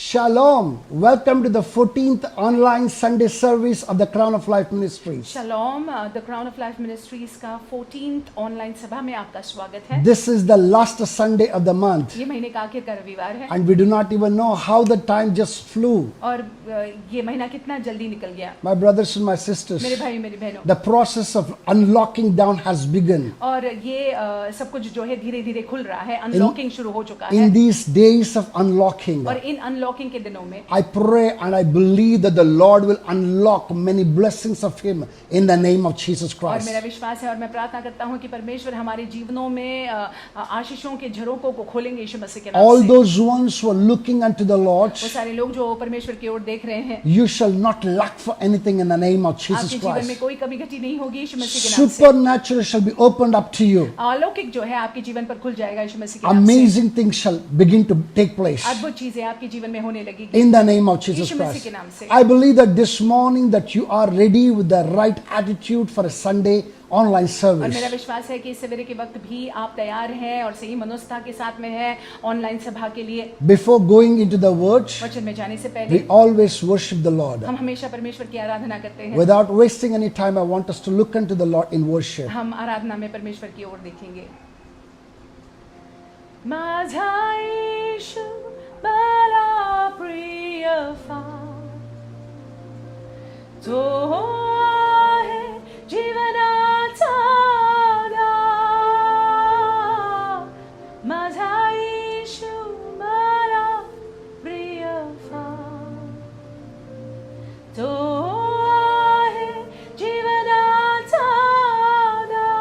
Shalom. Welcome to the 14th online Sunday service of the Crown of Life Ministries. Shalom, the Crown of Life Ministries का 14th online सभा में आपका स्वागत है। This is the last Sunday of the month. ये महीने का आखिर का रविवार है And we do not even know how the time just flew. और ये महीना कितना जल्दी निकल गया। My brothers and my sisters, मेरे भाई मेरी बहनों, the process of unlocking down has begun. और ये सब कुछ जो है धीरे धीरे खुल रहा है, अनलॉकिंग शुरू हो चुका है। In these days of unlocking, और इन अनलॉकिंग के दिनों में I pray and I believe that the Lord will unlock many blessings of Him in the name of Jesus और Christ. मेरा विश्वास है और मैं प्रार्थना करता हूँ कि परमेश्वर हमारे जीवनों में आशीषों के झरोकों को खोलेंगे यीशु मसीह के नाम All से। those ones who are looking unto the Lord, वो सारे लोग जो परमेश्वर की ओर देख रहे हैं, you shall not lack for anything in the name of Jesus आपके जीवन में Christ. कोई कमी घटी नहीं होगी यीशु मसीह के नाम से। Supernatural shall be opened up to you. अलौकिक जो है आपके जीवन पर खुल जाएगा यीशु मसीह के नाम से। Amazing things shall begin to take place अद्भुत चीजें आपके जीवन में होने लगेगी in the name of Jesus Yeshu Masih Christ. के नाम से। I believe that this morning that you are ready with the right attitude for a Sunday online और मेरा service. विश्वास है कि इस सवेरे के वक्त भी आप तैयार हैं और सही मनोस्था के साथ में है ऑनलाइन सभा के लिए। Before going into the word, वचन में जाने से we पहले always worship the Lord. हम हमेशा परमेश्वर की आराधना करते हैं। Without wasting any time, I want us to look unto the Lord in worship. हम आराधना में परमेश्वर की ओर देखेंगे। माझा येशू मला प्रिय फार, तो आहे जीवनाचा आधार। माझा येशू मला प्रिय फार, तो आहे जीवनाचा आधार।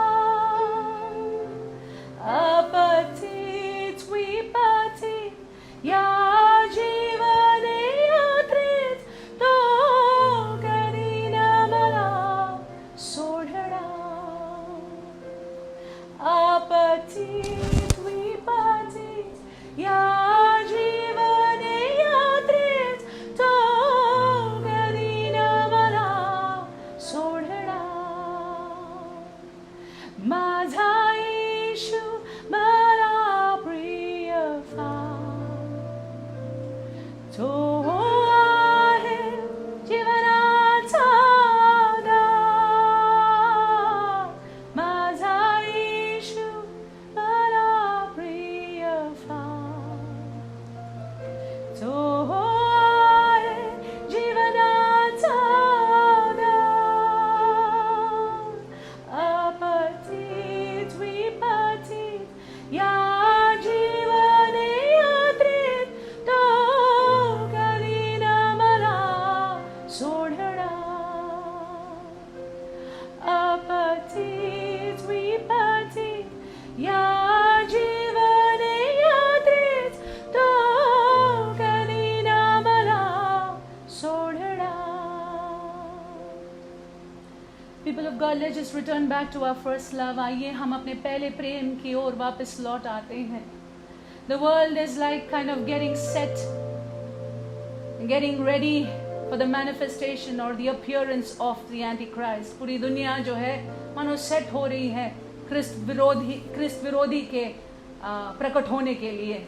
अपतित विपत्ती या जीवने यात्रेत तो करीन मला सोडणार। अपतित विपत्ती या जीवने यात्रेत तो करीन मला सोडणार। माझा येशू मला प्रिय फार, तो आहे जीवनाचा आधार। माझा येशू मला प्रिय फार, तो आहे जीवनाचा आधार। अपतित विपत्तीत या जीवने यात्रेत तो करीन मला सोडणार। अपतित विपत्तीत या जीवने यात्रेत तो करीन मला सोडणार। People of God, let's just return back to our first love. आइए हम अपने पहले प्रेम की ओर वापस लौट आते हैं। The world is like kind of getting set, getting ready for the manifestation or the appearance of the Antichrist. पूरी दुनिया जो है मानो सेट हो रही है क्रिस्त विरोधी के प्रकट होने के लिए।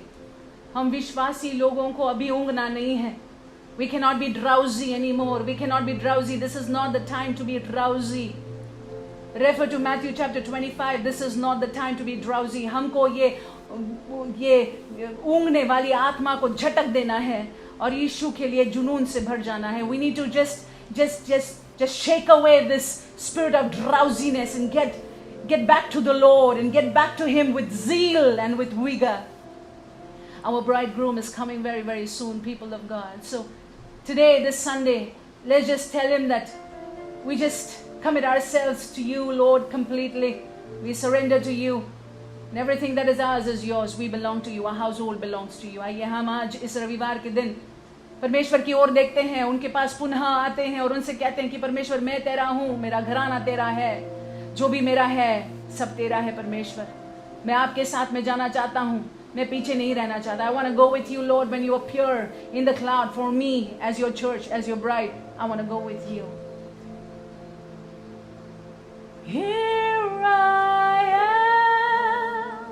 हम विश्वासी लोगों को अभी ऊँघना नहीं है। We cannot be drowsy anymore. We cannot be drowsy. This is not the time to be drowsy. Refer to Matthew chapter 25. This is not the time to be drowsy. हमको ये ऊँघने वाली आत्मा को झटक देना है और यीशु के लिए जुनून से भर जाना है। We need to just shake away this spirit of drowsiness and get back to the Lord and get back to Him with zeal and with vigor. Our bridegroom is coming very, very soon, people of God. So today, this Sunday, let's just tell Him that we just commit ourselves to You, Lord, completely. We surrender to You. And everything that is ours is Yours. We belong to You. Our household belongs to You. आइए हम आज इस रविवार के दिन परमेश्वर की ओर देखते हैं, उनके पास पुनः आते हैं और उनसे कहते हैं कि परमेश्वर मैं तेरा हूँ, मेरा घराना तेरा है, जो भी मेरा है सब तेरा है परमेश्वर। मैं आपके साथ में जाना चाहता हूँ, मैं पीछे नहीं रहना चाहता। I want to go with you, Lord, when you appear in the cloud for me as your church, as your bride. I want to go with you. Here I am,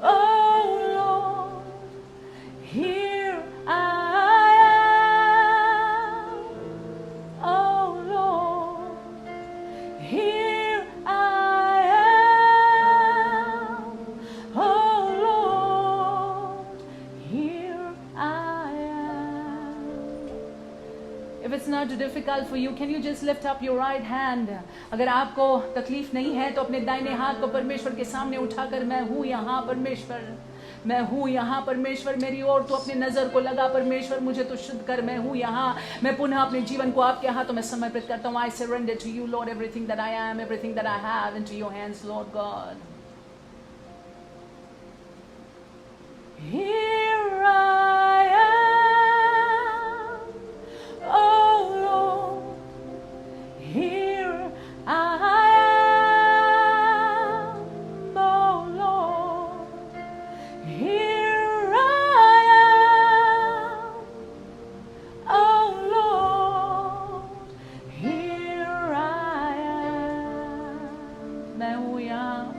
oh Lord, here I If it's not too difficult for you, can you just lift up your right hand? अगर आपको तकलीफ नहीं है तो अपने दाहिने हाथ को परमेश्वर के सामने उठाकर मैं हूँ यहाँ परमेश्वर, मैं हूँ यहाँ परमेश्वर मेरी ओर तो अपनी नजर को लगा परमेश्वर मुझे तो शुद्ध कर, मैं हूँ यहाँ, मैं पुनः अपने जीवन को आपके हाथों में समर्पित करता हूँ. I surrender to you Lord everything that I am, everything that I have into your hands Lord God. Here I am, oh Lord, here I am, oh Lord, here I am, oh Lord, here I am. मैं हूँ यहाँ,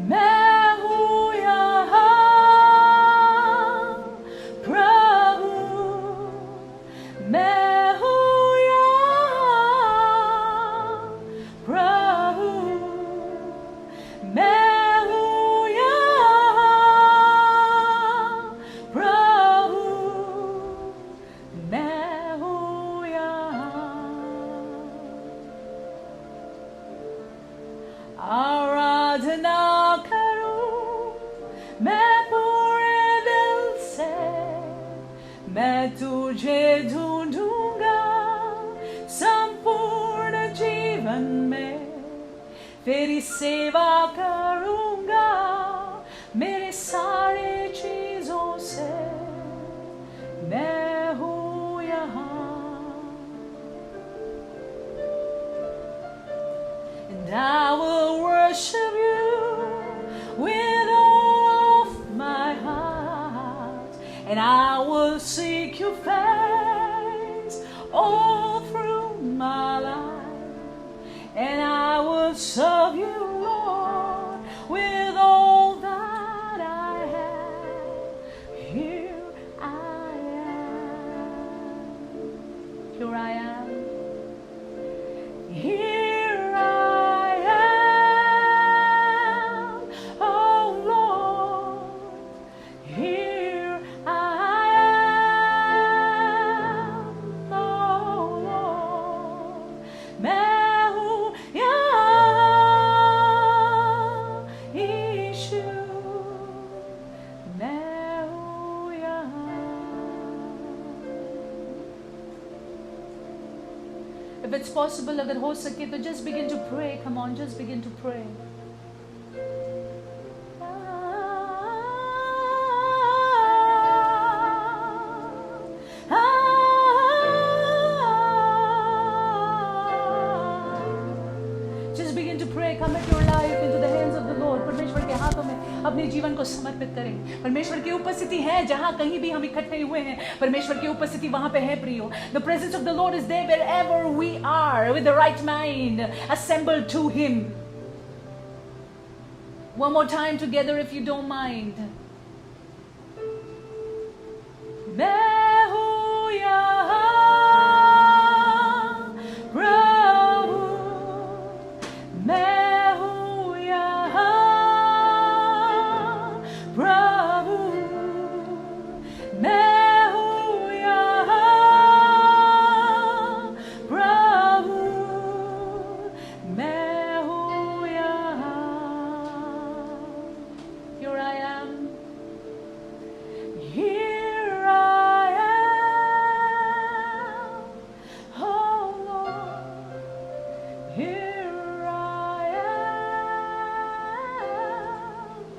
मैं हूँ यहाँ प्रभु, मैं हूँ यहाँ प्रभु, मैं हूँ यहाँ प्रभु, मैं हूँ यहाँ. आराधना करूं मैं पूरे दिल से, मैं तुझे ढूंढूंगा संपूर्ण जीवन में, तेरी सेवा करूंगा मेरे सारे चीजों से, मैं हूँ यहाँ. And I will worship you with all of my heart, and I will seek your face all through my life, and I will serve you, Lord, with all that I have. Here I am. Here I am. Here I am, oh Lord, here I am, oh Lord, मैं हूँ यहाँ यीशु, मैं हूँ यहाँ. If it's possible, अगर हो सके तो just begin to pray. Come on, just begin to pray. Just begin to pray. Commit your life into the hands of the Lord. परमेश्वर के हाथों में अपने जीवन को समर्पित करें. परमेश्वर की उपस्थिति है जहाँ कहीं भी हम इकट्ठे हुए हैं, परमेश्वर की उपस्थिति वहाँ पे है प्रियो. The presence of the Lord is there wherever we are with the right mind assembled to Him. One more time together if you don't mind. मैं हूँ यहाँ प्रभु, मैं हूँ यहाँ प्रभु, मैं हूँ यहाँ प्रभु, मैं हूँ यहाँ. Here I am. Here I am, oh Lord. Here I am,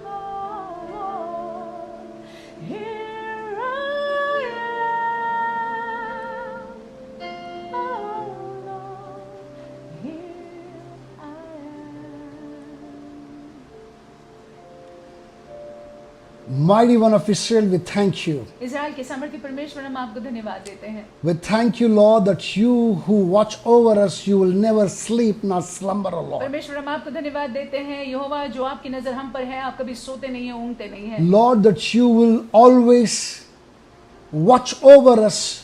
oh Lord. Here I am, oh Lord. Here I am. Mighty One of Israel, we thank you. Israel के सामर्थी परमेश्वर हम आपको धन्यवाद देते हैं. We thank you, Lord, that you who watch over us, you will never sleep nor slumber, O Lord. परमेश्वर हम आपको धन्यवाद देते हैं यहोवा जो आपकी नजर हम पर है, आप कभी सोते नहीं हैं, ऊँघते नहीं हैं. Lord, that you will always watch over us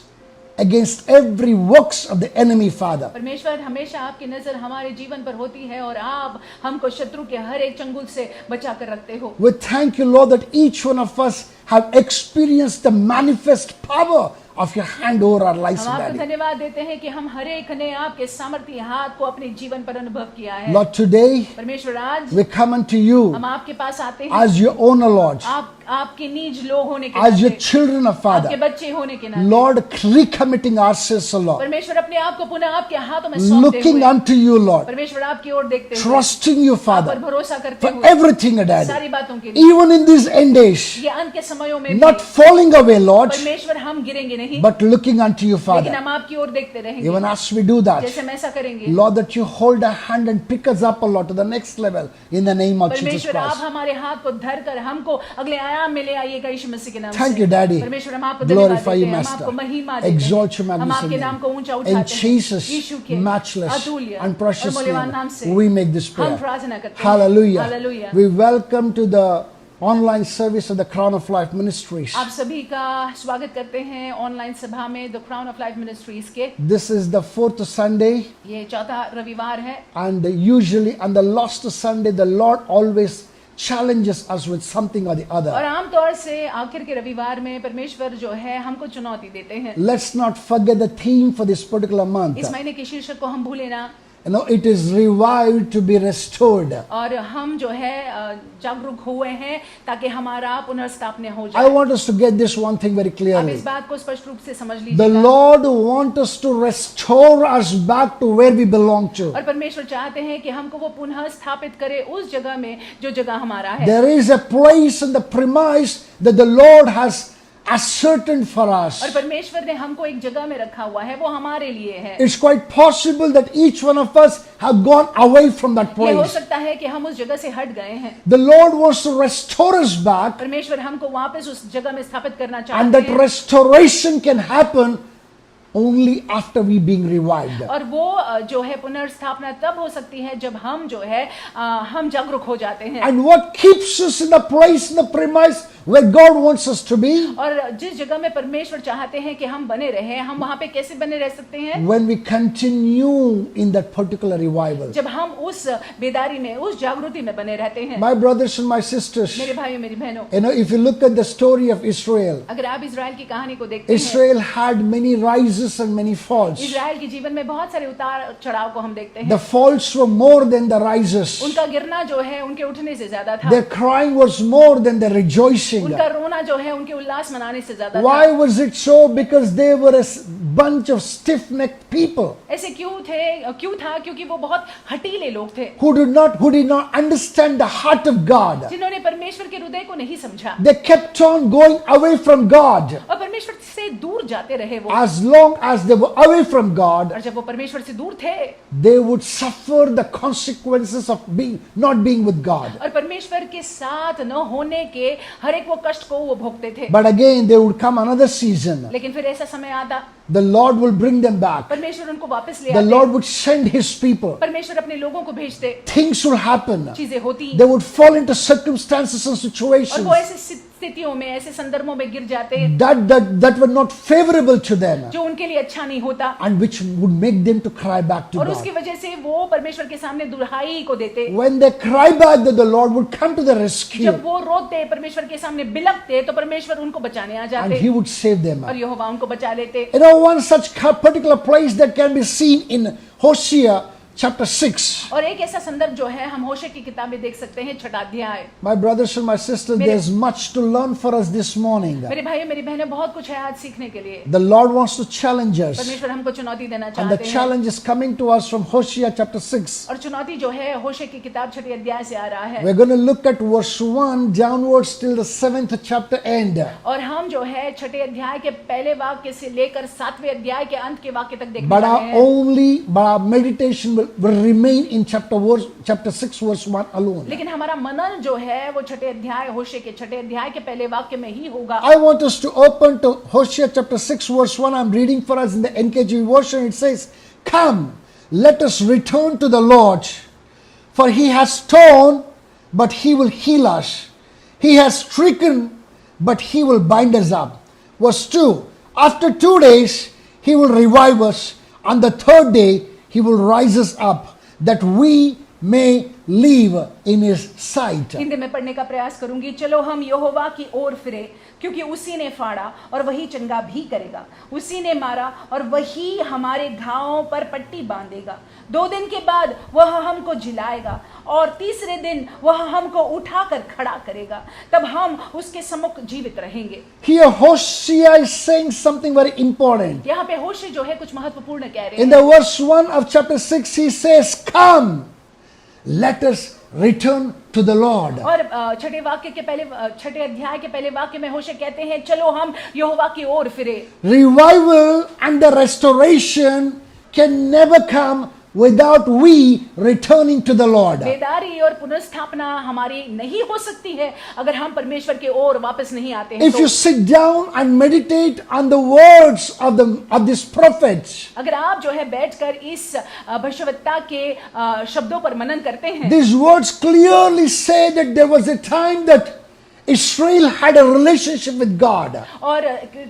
against every works of the enemy, Father. परमेश्वर हमेशा आपकी नजर हमारे जीवन पर होती है और आप हमको शत्रु के हर एक चंगुल से बचा कर रखते हो. We thank you, Lord, that each one of us have experienced the manifest power of your hand over our lives, हम आपको Daddy. धन्यवाद देते हैं कि हम हर एक ने आपके सामर्थ्य हाथ को अपने जीवन पर अनुभव किया है। Lord, today परमेश्वर आज we come unto you हम आपके पास आते हैं as your owner, Lord, आपके निज लोग होने के as your नाते, children of आपके Father. बच्चे होने के नाते। Lord, recommitting ourselves, O Lord, परमेश्वर अपने आप को पुनः आपके हाथों में सौंपते looking हुए unto you, Lord, परमेश्वर आपकी ओर देखते हुए trusting you, आप पर Father, भरोसा करते for हुए everything, Daddy. सारी बातों के लिए Even in these end days, ये अंत के समयों में not भी falling away, Lord, परमेश्वर हम गिरेंगे नहीं, but looking unto you, लेकिन Father. हम आपकी ओर देखते रहेंगे। Even as we do that, जैसे हम ऐसा करेंगे, Lord, that you hold our hand and pick us up, O Lord, to the next level in the name of Jesus परमेश्वर आप Christ. हमारे हाथ को धर कर हमको अगले आयाम में ले आइएगा यीशु मसीह के नाम Thank से। you, Daddy. परमेश्वर हम आपको धन्यवाद Glorify देते you, हैं, हम Master. आपको महिमा देते Exalt your हैं, हम magnificent आपके नाम को name. ऊंचा In उठाते हैं। Jesus' यीशु के matchless अतुल्य and और precious मूल्यवान नाम name, से we make this हम prayer. प्रार्थना करते हैं। Hallelujah. Hallelujah. We welcome to the online service of the Crown of Life Ministries. आप सभी का स्वागत करते हैं ऑनलाइन सभा में the crown of life ministries के। This is the fourth Sunday, ये चौथा रविवार है and usually on the last Sunday, the Lord always challenges us with something or the और other. आमतौर से आखिर के रविवार में परमेश्वर जो है हमको चुनौती देते हैं। Let's not forget the theme for this particular month. इस महीने के शीर्षक को हम भूले ना, You know, it is revived to be restored. और हम जो है जागरूक हुए हैं ताकि हमारा पुनर्स्थापना हो I जाए। want us to get this one thing very आप clearly. इस बात को स्पष्ट रूप से समझ The लीजिएगा। Lord wants us to restore us back to where we belong to. और परमेश्वर चाहते हैं कि हमको वो पुनः स्थापित करे उस जगह में जो जगह हमारा है। There is a place in the premise that the Lord has ascertained for us. और परमेश्वर ने हमको एक जगह में रखा हुआ है, वो हमारे लिए है। It's quite possible that each one of us have gone away from that ये हो place. सकता है कि हम उस जगह से हट गए हैं। The Lord wants to restore us back, परमेश्वर हमको वापस उस जगह में स्थापित करना and चाहते that हैं। restoration can happen only after we being revived. और वो जो है पुनर्स्थापना तब हो सकती है जब हम जो है हम जागरूक हो जाते हैं। And what keeps us in the place, in the premise where God wants us to be? और जिस जगह में परमेश्वर चाहते हैं कि हम बने रहें, हम वहां पे कैसे बने रह सकते हैं? When we continue in that particular revival. जब हम उस बेदारी में, उस जागृति में बने रहते हैं। My brothers and my sisters, मेरे भाइयों मेरी बहनों, you know, if you look at the story of Israel, अगर आप इजराइल की कहानी को देखते हैं, Israel had many rises and many falls. Israel के जीवन में बहुत सारे उतार चढ़ाव को हम देखते हैं। The falls were more than the rises. उनका गिरना जो है उनके उठने से ज्यादा था। Their crying was more than the rejoicing. उनका रोना जो है उनके उल्लास मनाने से ज्यादा Why था। was it so? Because they were a bunch of stiff-necked people ऐसे क्यों था? क्योंकि वो बहुत हटीले लोग थे, who did not understand the heart of God. जिन्होंने परमेश्वर के हृदय को नहीं समझा They kept on going away from God. और परमेश्वर से दूर जाते रहे वो। As long as they were away from God, और जब वो परमेश्वर से दूर थे they would suffer the consequences of not being with God. और परमेश्वर के साथ न होने के हर एक वो कष्ट को वो भोगते थे। But again, there would come another season. लेकिन फिर ऐसा समय आता, The Lord will bring them back. परमेश्वर उनको वापस ले The आते, Lord would send His people. परमेश्वर अपने लोगों को भेजते, Things will happen. चीजें होती They would fall into circumstances and और situations वो ऐसे स्थितियों में, ऐसे संदर्भों में गिर जाते that were not favorable to them, जो उनके लिए अच्छा नहीं होता and which would make them to cry back to और उसकी God. वजह से वो परमेश्वर के सामने दुहाई को देते। When they cry back, that the Lord would come to the rescue जब वो रोते, परमेश्वर के सामने बिलखते, तो परमेश्वर उनको बचाने आ and जाते He would save them. और यहोवा उनको बचा लेते। You know, one such particular place that can be seen in Hosea chapter 6. और एक ऐसा संदर्भ जो है हम होशे की किताब में देख सकते हैं, 6 अध्याय। My brothers and my sisters, there's much to learn for us this morning. मेरे भाइयों मेरी बहनें, बहुत कुछ है आज सीखने के लिए। The Lord wants to challenge us, परमेश्वर हमको चुनौती देना and the चाहते हैं challenge is coming to us from Hosea chapter 6. और चुनौती जो है होशे की किताब 6 अध्याय से आ रहा है। We're going to look at verse 1 downwards till the 7th chapter end. और हम जो है 6 अध्याय के पहले वाक्य से लेकर 7वें अध्याय के अंत के वाक्य तक देखने But वाले हैं। our meditation will remain in chapter 6 verse 1 alone. लेकिन हमारा मनन जो है वो 6 अध्याय, होशे के 6 अध्याय के पहले वाक्य में ही होगा। I want us to open to Hosea chapter 6 verse 1. I'm reading for us in the NKJV version. It says, "Come, let us return to the Lord, for He has torn, but He will heal us. He has stricken, but He will bind us up." Verse 2, "After 2 days He will revive us. On the 3rd day He will rise us up, that we may live in his sight. Hindi में पढ़ने का प्रयास करूंगी। चलो हम यहोवा की ओर फिरे, क्योंकि उसी ने फाड़ा और वही चंगा भी करेगा, उसी ने मारा और वही हमारे घावों पर पट्टी बांधेगा। 2 दिन के बाद वह हमको जिलाएगा और तीसरे दिन वह हमको उठाकर खड़ा करेगा, तब हम उसके सम्मुख जीवित रहेंगे। Here Hosea is saying something very important. यहाँ पे होशे जो है कुछ महत्वपूर्ण कह रहे In हैं। the verse 1 of chapter 6 he says, come, let us return to the Lord. और छठे अध्याय के पहले वाक्य में होशे कहते हैं, चलो हम यहोवा की ओर फिरे। Revival and the restoration can never come without we returning to the Lord. बेदारी और पुनर्स्थापना हमारी नहीं हो सकती है अगर हम परमेश्वर की ओर वापस नहीं आते हैं। If you sit down and meditate on the words of these prophets, अगर आप जो है बैठकर इस भविष्यवक्ता के शब्दों पर मनन करते हैं, these words clearly say that there was a time that Israel had a relationship with God. और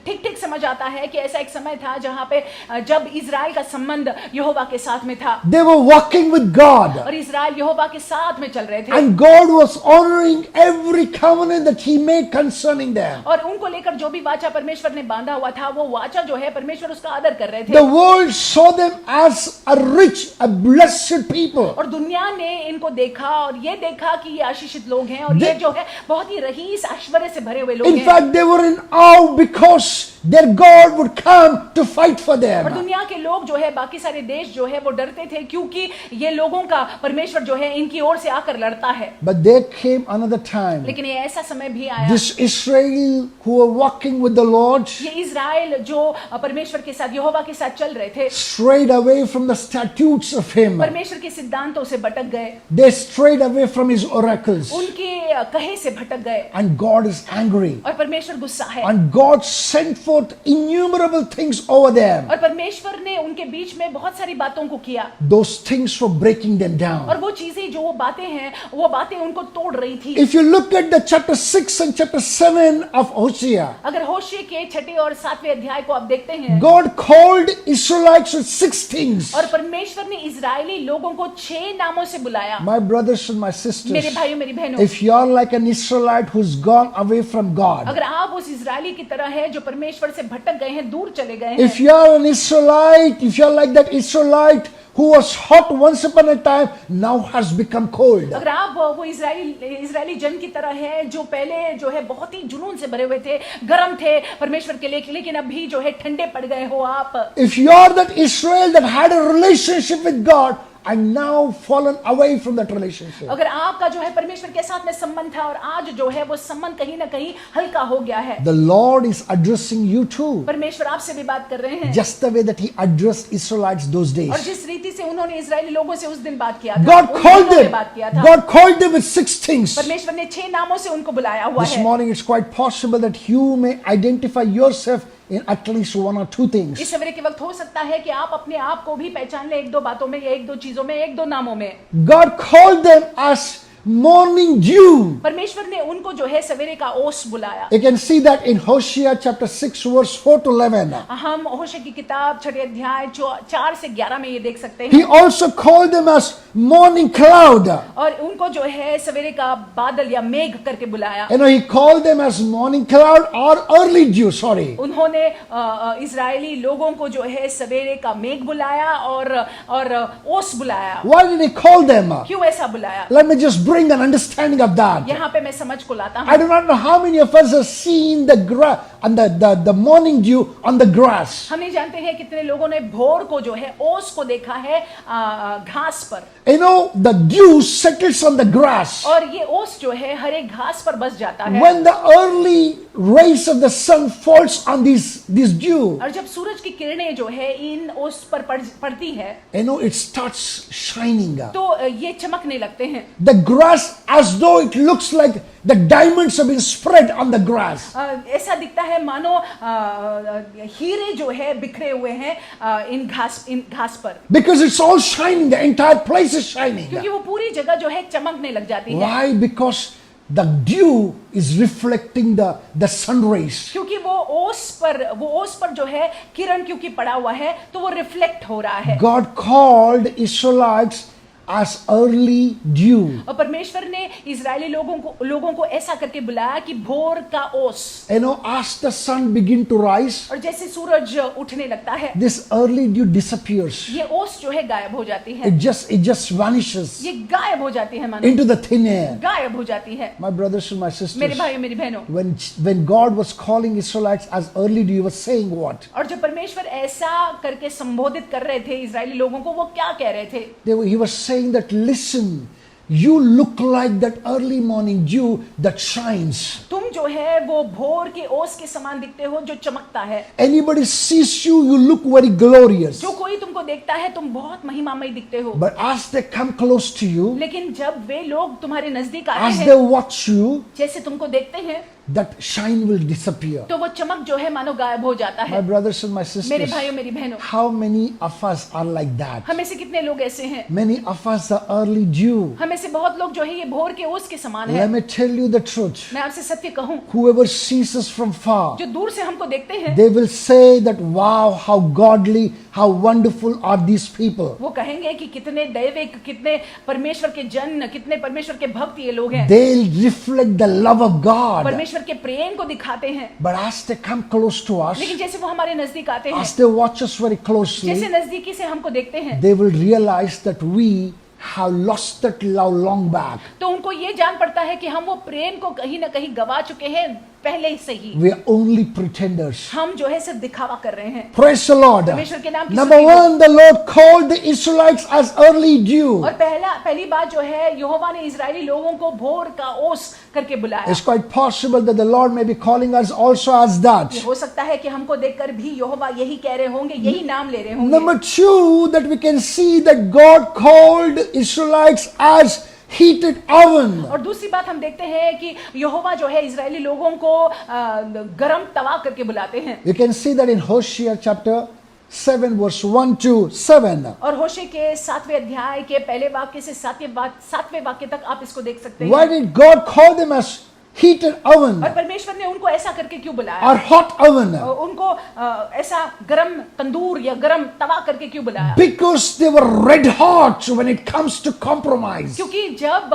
ठीक ठीक समझ आता है कि ऐसा एक समय था जहां पे जब इजराइल का संबंध यहोवा के साथ में था। They were walking with God. और इजराइल यहोवा के साथ में चल रहे थे। And God was honoring every covenant that he made concerning them. और उनको लेकर जो भी वाचा परमेश्वर ने बांधा हुआ था, वो वाचा जो है परमेश्वर उसका आदर कर रहे थे। The world saw them as a rich, a blessed people. और दुनिया ने इनको देखा और ये देखा कि ये आशीषित लोग हैं और ये जो है बहुत ही रहीस ऐश्वर्य से भरे हुए लोग In हैं। fact, they were in awe because their God would come to fight for और them. दुनिया के लोग जो है, बाकी सारे देश जो है वो डरते थे, क्योंकि ये लोगों का परमेश्वर जो है इनकी ओर से आकर लड़ता है। But there came another time. लेकिन ये ऐसा समय भी आया, This Israel who were walking with the Lord ये इजराइल जो परमेश्वर के साथ, यहोवा के साथ चल रहे थे, strayed away from the statutes of him. परमेश्वर के सिद्धांतों से भटक गए, They strayed away from his oracles. उनके कहे से भटक गए And God is angry. और परमेश्वर गुस्सा है। And God sent forth innumerable things over them. और परमेश्वर ने उनके बीच में बहुत सारी बातों को किया, Those things were breaking them और down. वो चीजें जो वो बातें हैं, वो बातें उनको तोड़ रही थी। If you look at the chapter 6 and chapter 7 of Hosea, अगर होशे के 6 और 7वें अध्याय को आप देखते हैं, God called Israelites with 6 things. और परमेश्वर ने इजरायली लोगों को 6 नामों से बुलाया। My brothers and my मेरे sisters, भाइयों मेरी बहनों, if you are like an Israelite who's gone away from God, अगर आप उस इजरायली की तरह है जो परमेश्वर से भटक गए हैं, दूर चले गए if हैं, you are an Israelite, if you are like that Israelite who was hot once upon a time, now has become cold. अगर आप वो इजरायली जन की तरह है जो पहले जो है बहुत ही जुनून से भरे हुए थे, गर्म थे परमेश्वर के लिए, लेकिन अभी जो है ठंडे पड़ गए हो आप, If you are that Israel that had a relationship with God and now fallen away from that relationship, अगर आपका जो है परमेश्वर के साथ में संबंध था और आज जो है वो संबंध कहीं ना कहीं हल्का हो गया है, the Lord is addressing you too, परमेश्वर आपसे भी बात कर रहे हैं, just the way that He addressed Israelites those और days. जिस रीति से उन्होंने इजरायली लोगों से उस दिन बात किया था, God उन called दिनों में them. बात किया था। God called them with 6 things. परमेश्वर ने 6 नामों से उनको बुलाया हुआ This है। morning it's quite possible that you may identify yourself in at least 1 or 2 इस things. सवेरे के वक्त हो सकता है कि आप अपने आप को भी पहचान ले 1-2 बातों में, या 1-2 चीजों में, 1-2 नामों में। God called them as morning dew. परमेश्वर ने उनको जो है सवेरे का ओस बुलाया। You can see that in Hosea chapter 6 verse 4 to 11. हम होशे की किताब 6 अध्याय 4 से 11 में ये देख सकते He हैं। also called them as morning cloud. और उनको जो है सवेरे का बादल या मेघ करके बुलाया। You know, he called them as morning cloud or early dew, sorry. उन्होंने इजरायली लोगों को जो है सवेरे का मेघ बुलाया और ओस बुलाया। Why did he call them? क्यों ऐसा बुलाया? Let me just bring an understanding of that. यहाँ पे मैं समझ को लाता I हूँ। do not know how many of us have seen the grass and the morning dew on the grass. हम नहीं जानते हैं कितने लोगों ने भोर को जो है ओस को देखा है घास पर, You know, the dew settles on the grass. और ये ओस जो है हर एक घास पर बस जाता है। When the early rays of the sun falls on this dew, और जब सूरज की किरणें जो है इन ओस पर पड़ती है, you know, it starts shining. तो ये चमकने लगते हैं। The grass, as though it looks like the diamonds have been spread on the grass. ऐसा दिखता है मानो हीरे जो है बिखरे हुए हैं इन घास पर, Because it's all shining, the entire place is shining. क्योंकि वो पूरी जगह जो है चमकने लग जाती है। Why? Because the dew is reflecting the sun rays. क्योंकि वो ओस पर जो है किरण क्योंकि पड़ा हुआ है, तो वो रिफ्लेक्ट हो रहा है। God called Israelites as early dew. और परमेश्वर ने इजरायली लोगों को ऐसा करके बुलाया कि भोर का ओस। As the sun begin to rise, और जैसे सूरज उठने लगता है, this early dew disappears. ये ओस जो है गायब हो जाती है, It just vanishes ये गायब हो जाती है, मानो into the thin air. गायब हो जाती है। My brothers and my मेरे sisters, भाइयों मेरी बहनों, when God was calling Israelites as early dew, he was saying what? और जब परमेश्वर ऐसा करके संबोधित कर रहे थे इजरायली लोगों को, वो क्या कह रहे थे? He was saying that, listen, you look like that early morning dew that shines. तुम जो है वो भोर के ओस के समान दिखते हो जो चमकता है। Anybody sees you, you look very glorious. जो कोई तुमको देखता है तुम बहुत महिमामय दिखते हो। But as they come close to you, लेकिन जब वे लोग तुम्हारे नजदीक आते as हैं, they watch you, जैसे तुमको देखते हैं, that shine will disappear. तो वो चमक जो है मानो गायब हो जाता My है। brothers and my मेरे sisters, भाइयों मेरी बहनों, how many of us are like that? हमें से कितने लोग ऐसे हैं? Many of us are early dew. हमें से बहुत लोग जो है ये भोर के ओस के समान है। Let me tell you the truth. मैं आपसे सत्य कहूं, Whoever sees us from far, जो दूर से हमको देखते हैं, they will say that, wow, how godly, how wonderful are these people. वो कहेंगे कि कितने दैविक, कितने परमेश्वर के जन, कितने परमेश्वर के भक्त ये लोग हैं। They'll reflect the love of God. परमेश्वर के प्रेम को दिखाते हैं। But as they come close to us, लेकिन जैसे वो हमारे नजदीक आते हैं, as they watch us very जैसे closely, नजदीकी से हमको देखते हैं, they will realize that we have lost that love long back. तो उनको ये जान पड़ता है कि हम वो प्रेम को कहीं ना कहीं गवा चुके हैं पहले से ही। We are only pretenders. हम जो है सिर्फ दिखावा कर रहे हैं। Praise the Lord. परमेश्वर के नाम की Number स्तुति हो। one, the Lord called the Israelites as early dew. और पहली बात जो है, यहोवा ने इजरायली लोगों को भोर का ओस करके बुलाया। It's quite possible that the Lord may be calling us also as that. ये हो सकता है कि हमको देखकर भी यहोवा यही कह रहे होंगे, यही नाम ले रहे होंगे। Number two, that we can see that God called Israelites as heated oven. और दूसरी बात हम देखते हैं कि यहोवा जो है इजरायली लोगों को गरम तवा करके बुलाते हैं। You can see that in Hosea chapter 7 verse 1 to 7. और होशे के 7वें अध्याय के पहले वाक्य से 7वें वाक्य तक आप इसको देख सकते Why हैं। did God call them as heated oven और परमेश्वर ने उनको ऐसा करके क्यों बुलाया? or hot oven? उनको ऐसा गरम तंदूर या गरम तवा करके क्यों बुलाया? Because they were red hot when it comes to compromise. क्योंकि जब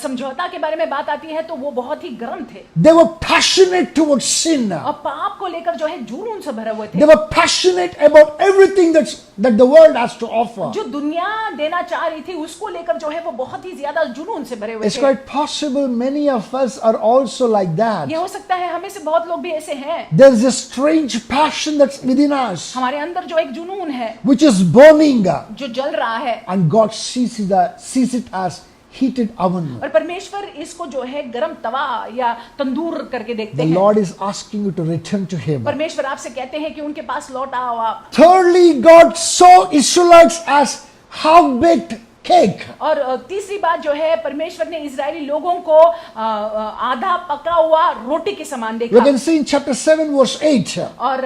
समझौता के बारे में बात आती है तो वो बहुत ही गर्म थे। They were passionate towards sin. और पाप को लेकर जो है जुनून से भरे हुए थे। They were passionate about everything that the world has to offer. जो दुनिया देना चाह रही थी उसको लेकर जो है वो बहुत ही ज्यादा जुनून से भरे हुए It's थे। quite possible many of us are also like that. ये हो सकता है हमें से बहुत लोग भी ऐसे हैं। There's a strange passion that's within us, हमारे अंदर जो एक जुनून है which is burning, जो जल रहा है, and God sees it as heated oven. और परमेश्वर इसको जो है गरम तवा या तंदूर करके देखते The हैं। Lord is asking you to return to Him. परमेश्वर आपसे कहते हैं कि उनके पास लौट आओ आप। Thirdly, God saw Israelites as half-baked cake. और तीसरी बात जो है, परमेश्वर ने इजरायली लोगों को आधा पका हुआ रोटी के समान We देखा। can see in chapter 7 verse 8. और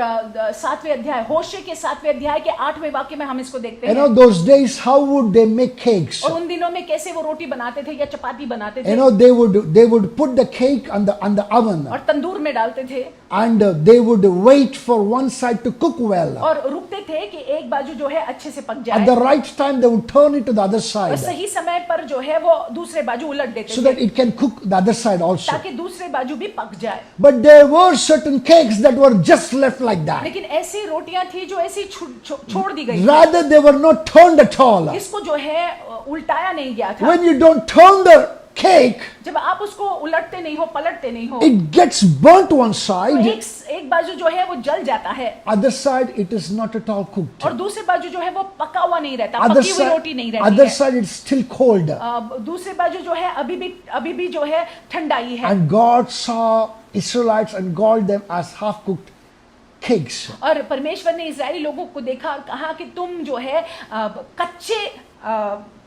7वें अध्याय, होशे के 7वें अध्याय के 8वें वाक्य में हम इसको देखते You हैं। know, those days, how would they make cakes? और उन दिनों में कैसे वो रोटी बनाते थे या चपाती बनाते थे? You know, they would put the cake on the oven, और तंदूर में डालते थे and they would wait for one side to cook well. और रुकते थे कि एक बाजू जो है अच्छे से पक At जाए, the right time, they would turn it to the other और side सही समय पर जो है वो दूसरे बाजू उलट देते so that थे it can cook the other side also. ताकि दूसरे बाजू भी पक जाए। But there were certain cakes that were just left like that. लेकिन ऐसी रोटियां थी जो ऐसी छोड़ दी गई। Rather, they were not turned at all. इसको जो है उल्टाया नहीं गया था। When you don't turn the cake, जब आप उसको उलटते नहीं हो, पलटते नहीं हो, it gets burnt one तो side, एक बाजू जो है वो जल जाता है, other side it is not at all cooked. और दूसरे बाजू जो है वो पका हुआ नहीं रहता, Other पकी हुई रोटी नहीं रहती other है। side it's still cold. दूसरे बाजू जो है अभी भी जो है ठंडाई है। And God saw Israelites and called them as half-cooked cakes. और परमेश्वर ने इजरायली लोगों को देखा और कहा कि तुम जो है कच्चे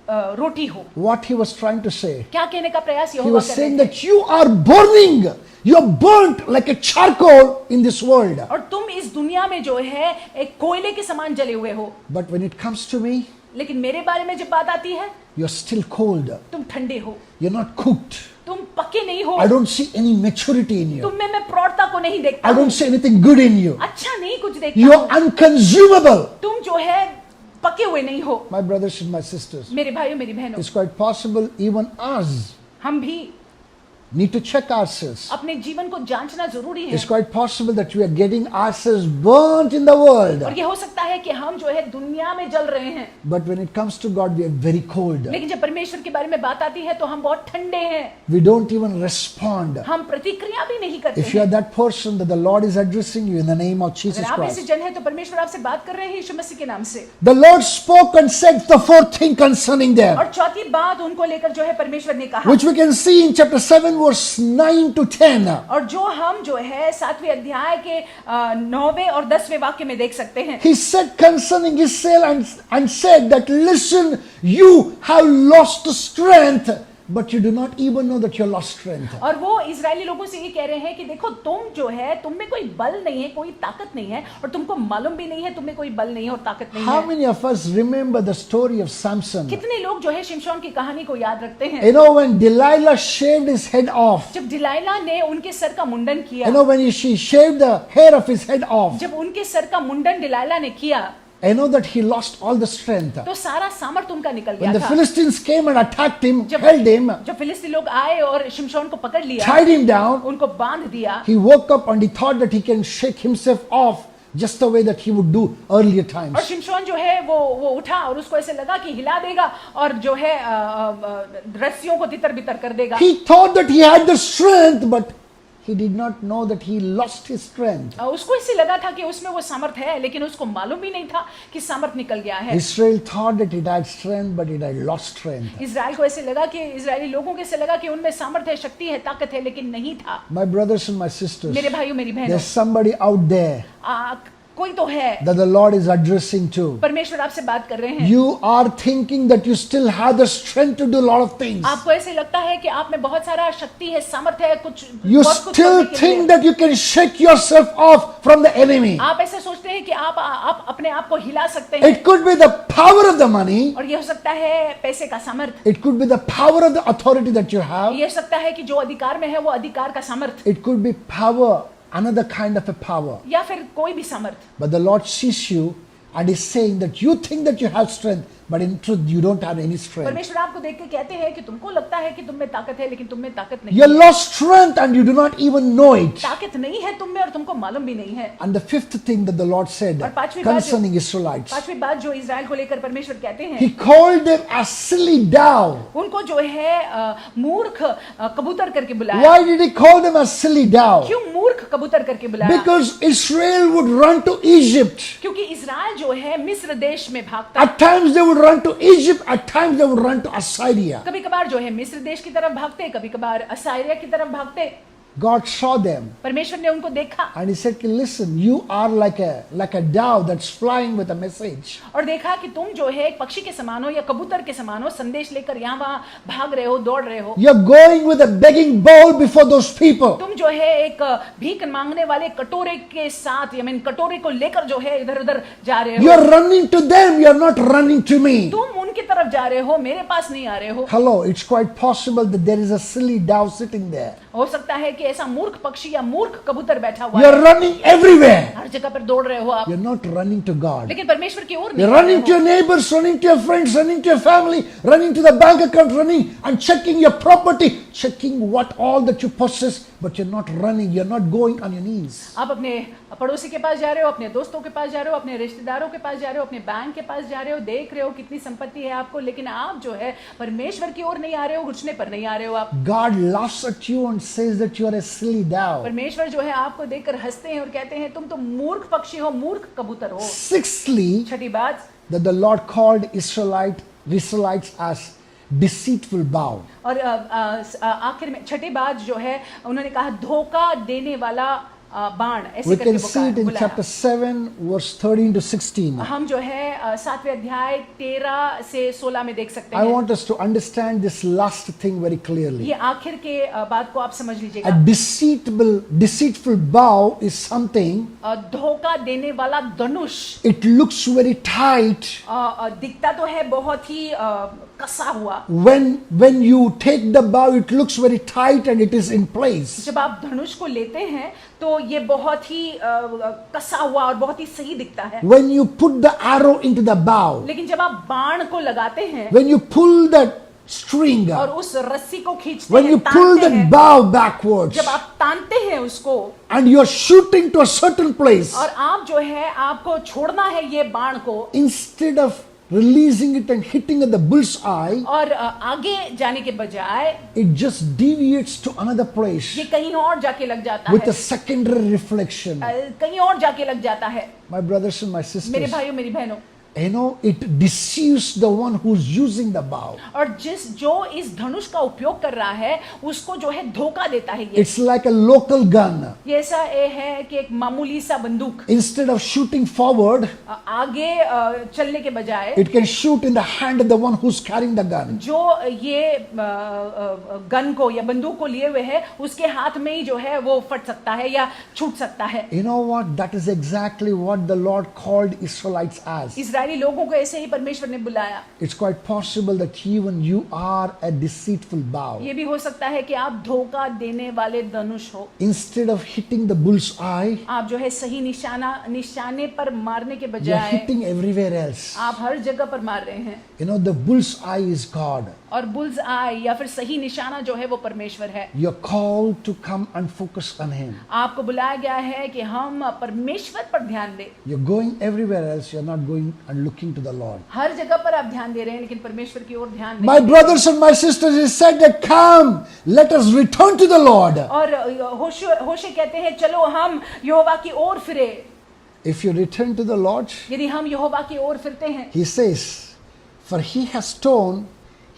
रोटी हो। What he was trying to say? क्या कहने का प्रयास He यहोवा was कर saying रहे थे? that you are burning. You are burnt like a charcoal in this world. और तुम इस दुनिया में जो है एक कोयले के समान जले हुए हो, But when it comes to me, लेकिन मेरे बारे में जब बात आती है you are still cold. तुम ठंडे हो, You're not cooked. तुम पके नहीं हो, I don't see any maturity in you. तुम में मैं प्रौढ़ता को नहीं देखता I हूँ, don't see anything good in you. अच्छा नहीं कुछ You देखता are हूँ, unconsumable. तुम जो है पके हुए नहीं हो। My brothers and my sisters, मेरे भाइयों मेरी बहनों, it's quite possible even us हम भी need to check ourselves. अपने जीवन को जांचना जरूरी है। It's quite possible that we are getting ourselves burnt in the world. और ये हो सकता है कि हम जो है दुनिया में जल रहे हैं, But when it comes to God, we are very cold. लेकिन जब परमेश्वर के बारे में बात आती है तो हम बहुत ठंडे हैं, We don't even respond. हम प्रतिक्रिया भी नहीं करते If you हैं। are that person that the Lord is addressing you in the name of Jesus अगर आप ऐसे Christ. जन है तो परमेश्वर आपसे बात कर रहे हैं यीशु मसीह के नाम से। The Lord spoke and said the fourth thing concerning them, और चौथी बात उनको लेकर जो है परमेश्वर ने कहा, which we can see in chapter 7 verse 9 to 10. और जो हम जो है 7वें अध्याय के 9वें और 10वें वाक्य में देख सकते हैं। He said concerning Israel and said that, listen, you have lost strength, but you do not even know that you lost strength. और वो इजरायली लोगों से ये कह रहे हैं कि देखो तुम जो है, तुम में कोई बल नहीं है, कोई ताकत नहीं है, और तुमको मालूम भी नहीं है तुम में कोई बल नहीं है और ताकत नहीं How है। many of us remember the story of Samson? कितने लोग जो है शिमशोन की कहानी को याद रखते हैं? You know, when Delilah shaved his head off, जब डिलाइला ने उनके सर का मुंडन किया, you know, when she shaved the hair of his head off, जब उनके सर का मुंडन डिलाइला ने किया, I know that he lost all the strength. तो सारा सामर्थ उनका निकल When गया the था। Philistines came and attacked him, जब held him, जब फिलिस्ती लोग आए और शिमशोन को पकड़ लिया, tied him down, उनको बांध दिया, he woke up and he thought that he can shake himself off just the way that he would do earlier और times. शिमशोन जो है वो उठा और उसको ऐसे लगा कि हिला देगा और जो है रस्सियों को तितर बितर कर देगा। He thought that he had the strength, but he did not know that he lost his strength. उसको ऐसे लगा था कि उसमें वो सामर्थ है, लेकिन उसको मालूम भी नहीं था कि सामर्थ निकल गया है। Israel thought that it had strength, but it had lost strength. Israel को ऐसे लगा कि इजरायली लोगों को ऐसे लगा कि उनमें सामर्थ है, शक्ति है, ताकत है, लेकिन नहीं था। My brothers and my sisters, मेरे भाइयों मेरी बहनों, there's somebody out there कोई तो है that the Lord is addressing to. परमेश्वर आपसे बात कर रहे हैं। You are thinking that you still have the strength to do a lot of things. आपको ऐसे लगता है कि आप में बहुत सारा शक्ति है, सामर्थ है, कुछ You बहुत कुछ still करने के think लिए। that you can shake yourself off from the enemy. आप ऐसे सोचते हैं कि आप अपने आप को हिला सकते हैं, It could be the power of the money. और ये हो सकता है पैसे का सामर्थ, It could be the power of the authority that you have. ये हो सकता है कि जो अधिकार में है वो अधिकार का सामर्थ, It could be power, another kind of a power. या फिर कोई भी सामर्थ। But the Lord sees you and is saying that you think that you have strength, but in truth you don't have any strength. परमेश्वर आपको देख के कहते हैं कि तुमको लगता है कि तुम में ताकत है, लेकिन तुम में ताकत नहीं You है। lost strength and you do not even know it. ताकत नहीं है तुम में और तुमको मालूम भी नहीं है। And the fifth thing that the Lord said और पांचवी बात concerning Israelites, पांचवी बात जो इजराइल को लेकर परमेश्वर कहते हैं, He called them a silly dove. उनको जो है मूर्ख कबूतर करके बुलाया। Why did He call them a silly dove? क्यों मूर्ख कबूतर करके बुलाया? Because Israel would run to Egypt. क्योंकि इजराइल जो है मिस्र देश में भागता, At times they would run to Egypt, at times they would run to Assyria. कभी कभार जो है मिस्र देश की तरफ भागते, कभी कभार असायरिया की तरफ भागते। God saw them परमेश्वर ने उनको देखा and He said, listen, you are like a dove that's flying with a message. और देखा कि तुम जो है एक पक्षी के समान हो या कबूतर के समान हो, संदेश लेकर यहाँ वहां भाग रहे हो, दौड़ रहे हो। You're going with a begging bowl before those people. तुम जो है एक भीख मांगने वाले कटोरे के साथ, कटोरे को लेकर जो है इधर उधर जा रहे हो। You're running to them, you're not running to me. तुम उनकी तरफ जा रहे हो, मेरे पास नहीं आ रहे हो। Hello, it's quite possible that there is a silly dove sitting there. हो सकता है कि ऐसा मूर्ख पक्षी या मूर्ख कबूतर बैठा हुआ You're है, running everywhere. हर जगह पर दौड़ रहे हो आप, You're not running to God. लेकिन परमेश्वर की ओर नहीं You're जा रहे running to हो। your neighbors, running to your friends, running to your family, running to the bank account, running and checking your property, checking what all that you possess, but you're not running, you're not going on your knees. आप अपने पड़ोसी के पास जा रहे हो, अपने दोस्तों के पास जा रहे हो, अपने रिश्तेदारों के पास जा रहे हो, अपने बैंक के पास जा रहे हो, देख रहे हो कितनी संपत्ति है आपको, लेकिन आप जो है परमेश्वर की ओर नहीं आ रहे हो, घुटने पर नहीं आ रहे हो आप। God laughs at you and says that you are a silly dove. परमेश्वर जो है आपको देखकर हंसते हैं और कहते हैं तुम तो मूर्ख पक्षी हो, मूर्ख कबूतर हो। Sixthly, छठी बात, that the Lord called Israelites as deceitful bow. और आखिर में छठी बात जो है उन्होंने कहा धोखा देने वाला बाण, ऐसे We करके can see it in बुलाया। chapter 7 verse 13 to 16. हम जो है 7वें अध्याय 13 से 16 में देख सकते I हैं। want us to understand this last thing very clearly. ये आखिर के बात को आप समझ A लीजिएगा। deceitful bow is something, धोखा देने वाला धनुष it looks very tight. दिखता तो है बहुत ही कसा हुआ। When you take the bow, it looks very tight and it is in place. जब आप धनुष को लेते हैं तो ये बहुत ही कसा हुआ और बहुत ही सही दिखता है, When you put the arrow into the bow, लेकिन जब आप बाण को लगाते हैं when you pull that string और up, उस रस्सी को खींचते when हैं, you pull तानते that हैं, bow backwards, जब आप तानते हैं उसको and you're shooting to a certain place, और आप जो है आपको छोड़ना है ये बाण को instead of releasing it and hitting at the bull's eye, और आगे जाने के बजाय it just deviates to another place ये कहीं और जाके लग जाता with है, a secondary reflection. कहीं और जाके लग जाता है। My brothers and my मेरे sisters, भाइयों मेरी बहनों, you know, it deceives the one who's using the bow. और जो इस धनुष का उपयोग कर रहा है उसको जो है धोखा देता है। ये It's like a local gun. ये ऐसा है कि एक मामूली सा बंदूक Instead of shooting forward, आगे चलने के बजाय it can shoot in the hand of the one who's carrying the gun. जो ये गन को या बंदूक को लिए हुए है उसके हाथ में ही जो है वो फट सकता है या छूट सकता है। You know what? That is exactly what the Lord called Israelites as. Israeli लोगों को ऐसे ही परमेश्वर ने बुलाया। It's quite possible that even you are a deceitful bow. ये भी हो सकता है कि आप धोखा देने वाले धनुष हो। Instead of hitting the bull's eye, आप जो है सही निशाने पर मारने के you're बजाय hitting everywhere else. आप हर जगह पर मार रहे हैं। You know, the bull's eye is God. और बुल्स आई या फिर सही निशाना जो है वो परमेश्वर है। You're called to come and focus on Him. आपको बुलाया गया है कि हम परमेश्वर पर ध्यान दें। You're going everywhere else, you're not going and looking to the Lord. हर जगह पर आप ध्यान दे रहे हैं लेकिन परमेश्वर की ओर ध्यान My नहीं। brothers and my sisters, He said that come, let us return to the Lord. और होशे कहते हैं चलो हम यहोवा की ओर फिरे। If you return to the Lord, यदि हम यहोवा की ओर फिरते हैं, He says, for He has torn,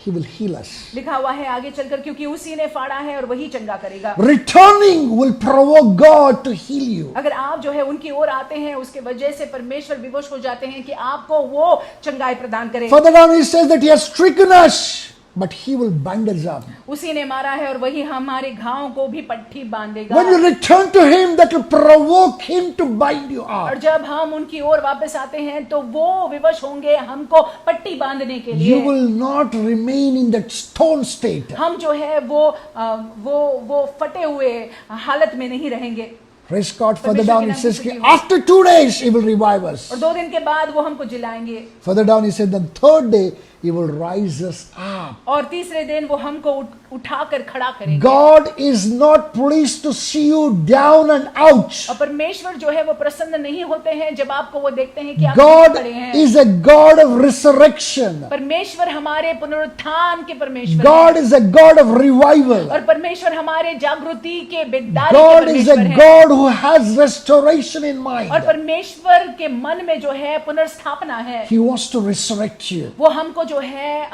He will heal us. लिखा हुआ है आगे चलकर, क्योंकि उसी ने फाड़ा है और वही चंगा करेगा। Returning will provoke God to heal you. अगर आप जो है उनकी ओर आते हैं उसके वजह से परमेश्वर विवश हो जाते हैं कि आपको वो चंगाई प्रदान करे। Further down He says that He has stricken us, but He will bind us up. उसी ने मारा है और वही हमारे घावों को भी पट्टी बांधेगा। When you return to Him, that will provoke Him to bind you और up. जब हम उनकी ओर वापस आते हैं तो वो विवश होंगे हमको पट्टी बांधने के लिए। You will not remain in that stone state. हम जो है वो फटे हुए हालत में नहीं रहेंगे। Praise God. Further down it says, after 2 days He will revive us. और 2 दिन के बाद वो हमको जिलाएंगे। Further down He said, the third day He will rise us up. और तीसरे दिन वो हमको उठाकर खड़ा करेंगे। God is not pleased to see you down and out. और परमेश्वर जो है वो प्रसन्न नहीं होते हैं जब आपको वो देखते हैं कि आप God खड़े हैं। is a God of resurrection. परमेश्वर हमारे पुनरुत्थान के परमेश्वर God हैं। is a God of revival. और परमेश्वर हमारे जागृति के बेदारी God के is a परमेश्वर हैं। God who has restoration in mind. और परमेश्वर के मन में जो है पुनर्स्थापना है। He wants to resurrect you. वो हमको जो है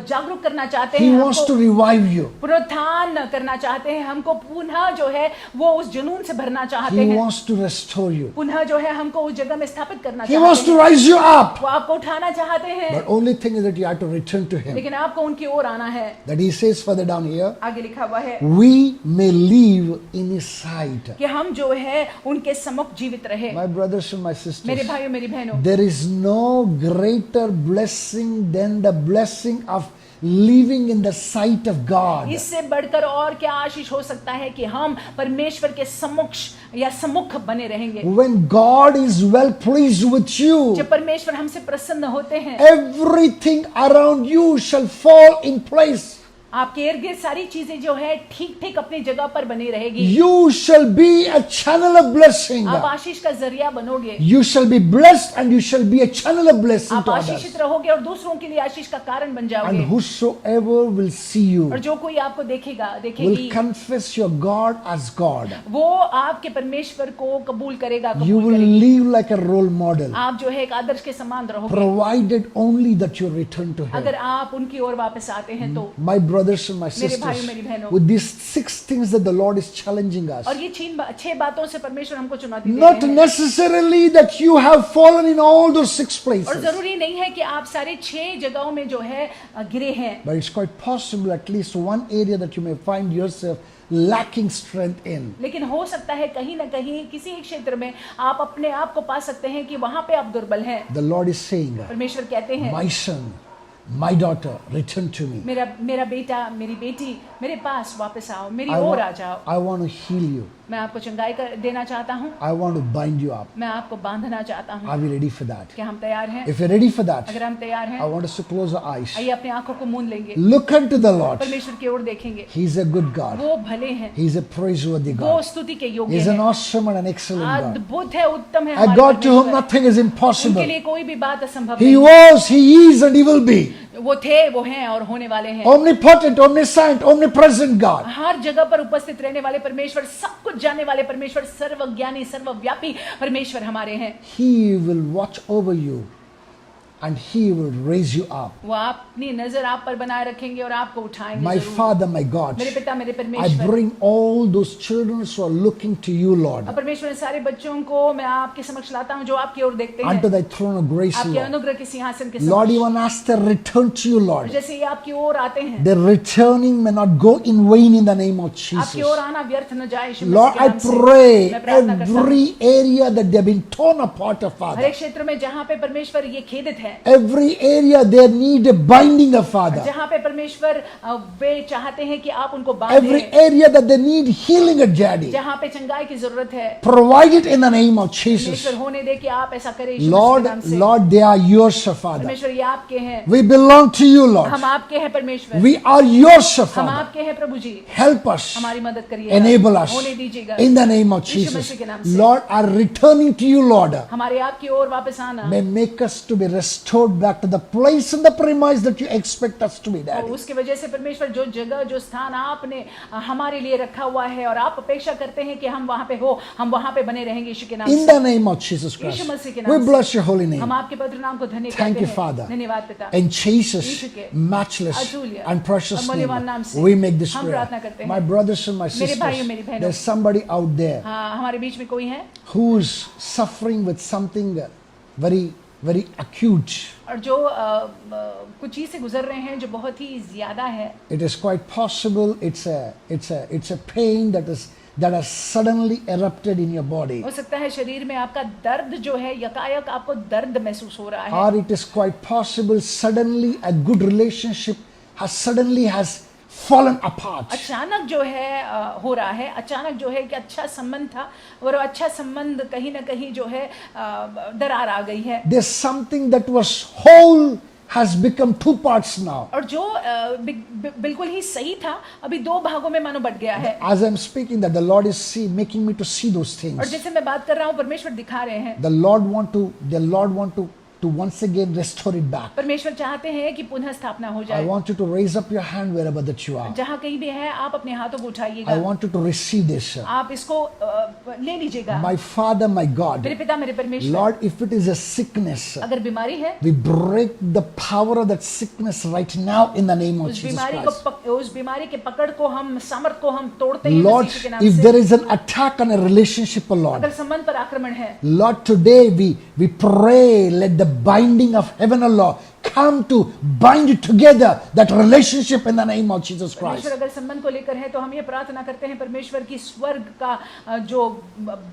जागरूक करना चाहते He हैं, wants to हमको revive you. पुनरुत्थान करना चाहते हैं, हमको पुनः जो है वो उस जुनून से भरना चाहते He हैं, wants to restore you. पुनः जो है हमको उस जगह में स्थापित करना He wants चाहते to हैं, rise you up. वो आपको उठाना चाहते हैं। But only thing is that you have to return to Him. लेकिन आपको उनकी ओर आना है। That He says further down here, आगे लिखा हुआ है we may live in His sight. कि हम जो है उनके सम्मुख जीवित रहे। My brothers and my sisters, मेरे भाइयों मेरी बहनों, there is no greater blessing than the blessing of living in the sight of God. इससे बढ़कर और क्या आशीष हो सकता है कि हम परमेश्वर के सम्मुख बने रहेंगे। When God is well pleased with you, जब परमेश्वर हमसे प्रसन्न होते हैं, everything around you shall fall in place. आपके इर्द गिर्द सारी चीजें जो है ठीक ठीक अपनी जगह पर बनी रहेगी। You shall be a channel of blessing. आप आशीष का जरिया बनोगे। You shall be blessed and you shall be a channel of blessing आप to others. आशीषित रहोगे और दूसरों के लिए आशीष का कारण बन जाओगे। And whosoever will see you और जो कोई आपको देखेगा will देखेगी, confess your God as God. वो आपके परमेश्वर को कबूल करेगा, You कबूल will करेगी। live like a role model, आप जो है एक आदर्श के समान रहोगे provided only that you return to Him. अगर आप उनकी ओर वापस आते हैं तो। My brothers and my मेरे भाइयों, sisters, मेरी बहनों, with these 6 things that the Lord is challenging us, और ये 6 बातों से परमेश्वर हमको चुनौती दे not रहे हैं। necessarily that you have fallen in all those 6 और places, जरूरी नहीं है कि आप सारे 6 जगहों में जो है गिरे हैं, but it's quite possible at least one area that you may find yourself lacking strength in. लेकिन हो सकता है कहीं ना कहीं किसी एक क्षेत्र में आप अपने आप को पा सकते हैं कि वहां पे आप दुर्बल हैं। The Lord is saying, परमेश्वर कहते हैं, my son, my daughter, return to me. मेरा बेटा, मेरी बेटी, मेरे पास वापस आओ, मेरी I ओर want, आ जाओ। I want to heal you. मैं आपको चंगाई देना चाहता हूँ, I want to bind you up. मैं आपको बांधना चाहता हूँ। Are we ready for that? क्या हम तैयार हैं? If you're ready for that, अगर हम तैयार हैं, I want us to close our eyes. आइए अपनी आंखों को मूंद लेंगे, Look unto the Lord. परमेश्वर की ओर देखेंगे। He's a good God. वो भले हैं, He's a praiseworthy वो God. स्तुति के योग्य He's an हैं, awesome and an excellent God. अद्भुत है, उत्तम है A हमारे God to whom परमेश्वर। nothing is उनके impossible. लिए कोई भी बात असंभव He नहीं। was, He is, and He will be. वो थे, वो हैं और होने वाले हैं। Omnipotent, omniscient, omnipresent God. हर जगह पर उपस्थित रहने वाले परमेश्वर, सब कुछ जानने वाले परमेश्वर, सर्वज्ञानी सर्वव्यापी परमेश्वर हमारे हैं। He will watch over you and He will raise you up. वो अपनी नजर आप पर बनाए रखेंगे और आपको उठाएंगे My जरूर। Father, my God, मेरे पिता, मेरे I परमेश्वर, bring all those children who are looking to you, Lord, और परमेश्वर सारे बच्चों को मैं आपके समक्ष लाता हूँ जो आपकी ओर देखते unto हैं, thy throne of grace, आपके Lord. अनुग्रह के सिंहासन के Lord, समक्ष। even as they return to you, Lord, जैसे ये आपकी ओर आते हैं, their returning may not go in vain in the name of आपकी Jesus. ओर आना व्यर्थ न जाए यीशु Lord, मसीह I के नाम से। pray मैं प्रार्थना करता हूँ, every area that they have been torn apart of, her Father, एक क्षेत्र में जहाँ पे परमेश्वर ये खेदित है, every area they need a binding of, Father, जहाँ पे परमेश्वर वे चाहते हैं कि आप उनको every बांधें, area that they need healing at, Daddy, जहाँ पे चंगाई की जरूरत है, provide it in the name of Jesus. परमेश्वर होने दे कि आप ऐसा करें यीशु मसीह Lord, के नाम से। Lord, they are yours, Father. परमेश्वर ये आपके हैं, We belong to you, Lord. हम आपके हैं परमेश्वर, We are yours, हम Father. आपके हैं प्रभु जी, Help us, हमारी मदद करिए, enable us होने दीजिएगा in the name of Yeshu Jesus. मसीह के नाम से। Lord, are returning to you, Lord, हमारे आपकी ओर वापस आना, may make us to be restored back to the place and the premise that you expect us to be, और Daddy. उसकी वजह से परमेश्वर जो जगह जो स्थान आपने हमारे लिए रखा हुआ है और आप अपेक्षा करते हैं कि हम वहां पे हो, हम वहां पे बने रहेंगे यीशु के नाम In से। the name of Jesus Christ, यीशु मसीह के we नाम से bless your holy name. हम आपके पवित्र नाम को धन्य Thank कहते you, हैं। Father. धन्यवाद पिता। In Jesus' यीशु के matchless अतुल्य and precious और मूल्यवान नाम name, से we make this हम prayer. प्रार्थना करते हैं। My brothers and my मेरे भाइयों, sisters, मेरी बहनों, there's somebody out there हाँ, हमारे बीच में कोई है who's suffering with something very, very acute. और जो कुछ चीज से गुजर रहे हैं जो बहुत ही ज्यादा है। It is quite possible it's a pain that has suddenly erupted in your body, हो सकता है शरीर में आपका दर्द जो है यकायक आपको दर्द महसूस हो रहा है, or it is quite possible suddenly a good relationship has fallen apart. अचानक जो है हो रहा है, अचानक जो है कि अच्छा संबंध था और अच्छा संबंध कहीं ना कहीं जो है दरार आ गई है, There's something that was whole has become two parts now. और जो बिल्कुल ही सही था अभी दो भागों में मानो बट गया है। As I'm speaking, that the Lord is making me to see those और things. जैसे मैं बात कर रहा हूँ परमेश्वर दिखा रहे हैं, The Lord want to once again restore it back. परमेश्वर चाहते हैं कि पुनः स्थापना हो I जाए। want you to raise up your hand wherever that you are. जहाँ कहीं भी है आप अपने हाथों को I उठाइएगा, want you to receive this. आप इसको ले लीजिएगा। My Father, my God, मेरे पिता, मेरे परमेश्वर, Lord, if it is a sickness, अगर बीमारी है we break the power of that sickness right now in the name of उस Jesus बीमारी Christ. को उस बीमारी के पकड़ को हम सामर्थ को हम तोड़ते हैं Lord, मसीह के नाम if से। there is an attack on a relationship, oh Lord, अगर संबंध पर आक्रमण है, Lord, today we pray, let the binding of heaven, O Lord, come to bind it together, that relationship in the name of Jesus Christ. परमेश्वर अगर संबंध को लेकर है तो हम ये प्रार्थना करते हैं परमेश्वर की स्वर्ग का जो